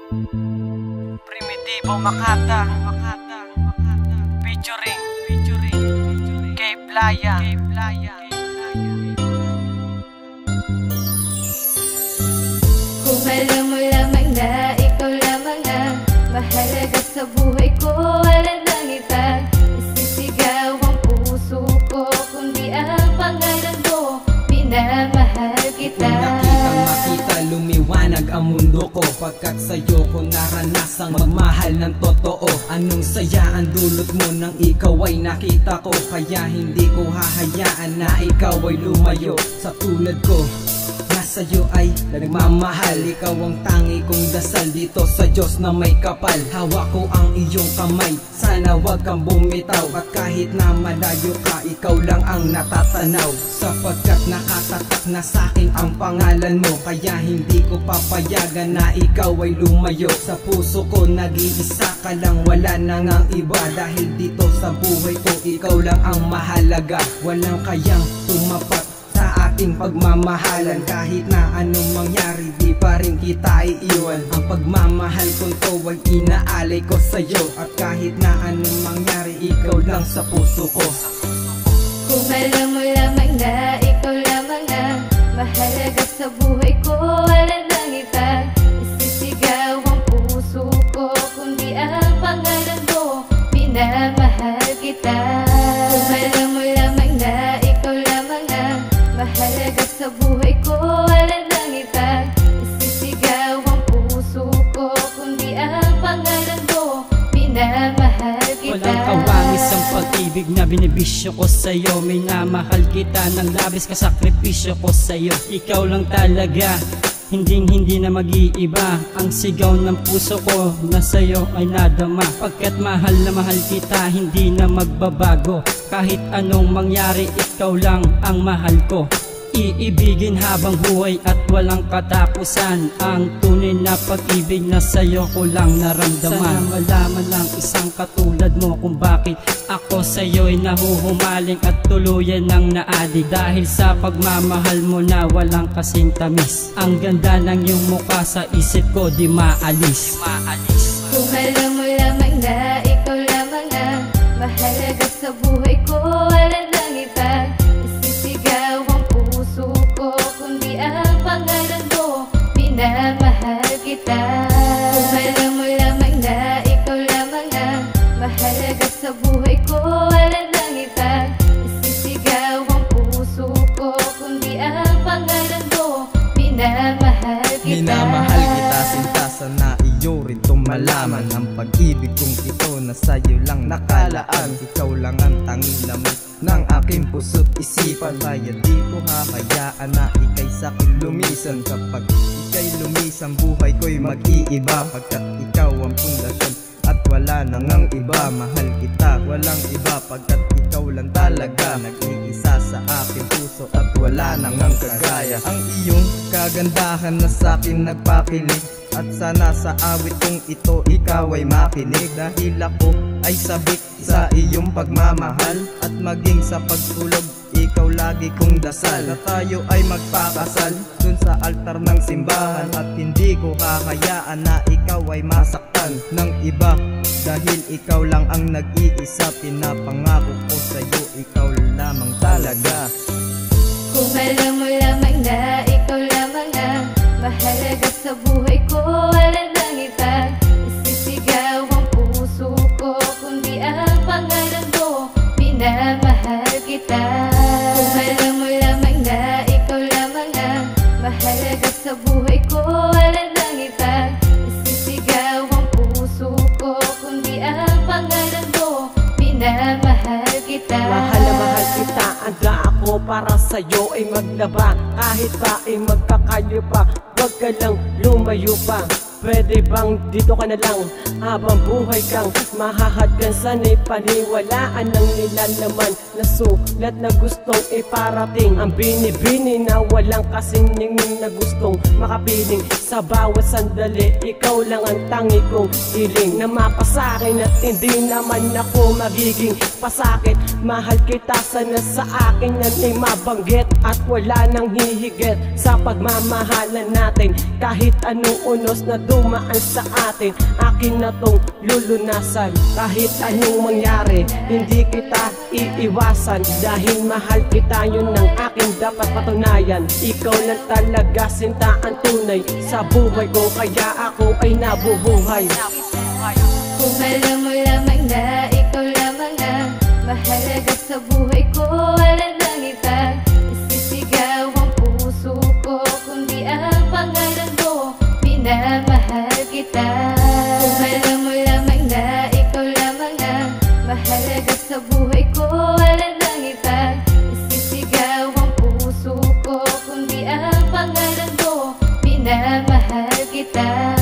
Primitivo Makata featuring Kay Playa. Kung alam mo lamang na ikaw lamang ang mahalaga sa buhay ko, wala nang iba isisigaw ang puso ko, kundi ang pangalan mo, minamahal kita. Kung makita lumiwanag ang mundo ko, pagkat sa'yo ko naranasang magmahal ng totoo. Anong saya ang dulot mo nang ikaw ay nakita ko, kaya hindi ko hahayaan na ikaw ay lumayo. Sa tulad ko na sa'yo ay nagmamahal, ikaw ang tangi kong dasal dito sa Diyos na may kapal. Hawak ko ang iyong kamay, sana wag kang bumitaw, at kahit na malayo ka, ikaw lang ang natatanaw. Sapagkat nakatatak na sa'kin ang pangalan mo, kaya hindi ko papayagan na ikaw ay lumayo. Sa puso ko nag-iisa ka lang, wala nang ang iba, dahil dito sa buhay ko ikaw lang ang mahalaga. Walang kayang tumapat sa ating pagmamahalan, kahit na anong mangyari di pa rin kita iiwan. Ang pagmamahal kong to ay inaalay ko sa'yo, at kahit na anong mangyari ikaw lang sa puso ko. Kung alam mo lamang na ikaw lamang ang mahalaga sa buhay ko, wala nang iba isisigaw ang puso ko, kundi ang pangalan mo, minamahal kita. Kung alam mo lamang na ikaw lamang ang mahalaga sa buhay ko, wala nang iba isisigaw ang puso ko, kundi ang pangalan mo, minamahal kita. Walang kawangis ang pag-ibig na binibisyo ko sa'yo, minamahal kita ng labis, kasakripisyo ko sa'yo. Ikaw lang talaga, hindi na mag-iiba, ang sigaw ng puso ko na sa'yo ay nadama. Pagkat mahal na mahal kita, hindi na magbabago, kahit anong mangyari ikaw lang ang mahal ko. Iibigin habang buhay at walang katapusan, ang tunay na pag-ibig na sa'yo ko lang naramdaman. Sana malaman ng isang katulad mo kung bakit ako sa'yo'y nahuhumaling at tuluyan ng naadik. Dahil sa pagmamahal mo na walang kasing tamis, ang ganda ng iyong mukha sa isip ko di maalis. Kung alam mo lamang na ikaw lamang ang mahalaga sa buhay ko, wala nang iba isisigaw ang puso ko, kundi ang pangalan mo, minamahal kita. Kung alam mo lamang na ikaw lamang ang mahalaga sa buhay ko, wala nang iba isisigaw ang puso ko, kundi ang pangalan mo, minamahal kita. Minamahal kita sinta, sana iyo rin tumalaman ang pag-ibig kong ito na sa'yo lang nakalaan. Ikaw lang ang tanging laman ng aking puso't isipan, kaya di ko hahayaan na ika'y sa'kin lumisan. Kapag ika'y lumisan, buhay ko'y mag-iiba, pagkat ikaw ang pundasyon at wala nang ang iba. Mahal kita, walang iba, pagkat ikaw lang talaga nag-iisa sa aking puso at wala nang ang kagaya. Ang iyong kagandahan na sa'kin nagpakilig, at sana sa awit kong ito ikaw ay makinig. Dahil ako ay sabik sa iyong pagmamahal, at maging sa pagtulog ikaw lagi kong dasal, na tayo ay magpakasal dun sa altar ng simbahan. At hindi ko hahayaan na ikaw ay masaktan ng iba, dahil ikaw lang ang nag-iisa. Pinapangako ko sa'yo, ikaw lamang talaga. Kung alam mo lamang na ikaw lamang ang mahalaga sa buhay ko, wala nang iba isisigaw ang puso ko, kundi ang pangalan mo, minamahal kita. Kung alam mo lamang na ikaw lamang ang mahalaga sa buhay ko, wala nang iba isisigaw ang puso ko, kundi ang pangalan mo, minamahal kita. Mahal na mahal kita, anda ako para sa'yo ay maglaba. Kahit pa ay magkakayo pa, wag ka lang lumayo pa. Pwede bang dito ka na lang habang buhay kang mahahadgan? Sana'y paniwalaan ng nilalaman na sulat na gustong iparating. Ang binibini na walang kasing ningning na gustong makapiling. Sa bawat sandali, ikaw lang ang tangi kong hiling, na mapasakin at hindi naman ako magiging pasakit. Mahal kita, sana sa akin yan ay mabanggit, at wala nang hihigit sa pagmamahalan natin. Kahit anong unos na dumaan sa atin, akin na tong lulunasan. Kahit anong mangyari, hindi kita iiwasan, dahil mahal kita, yun ang aking dapat patunayan. Ikaw lang talaga sinta ang tunay sa buhay ko, kaya ako ay nabubuhay. Kung alam mo lamang na ikaw lamang ang mahalaga sa buhay ko, wala nang ibang isisigaw ang puso ko, kundi ang pangalan mo, minamahal kita. Kung alam mo lamang na ikaw lamang ang mahalaga sa buhay ko, wala nang ibang isisigaw ang puso ko, kundi ang pangalan mo, minamahal kita.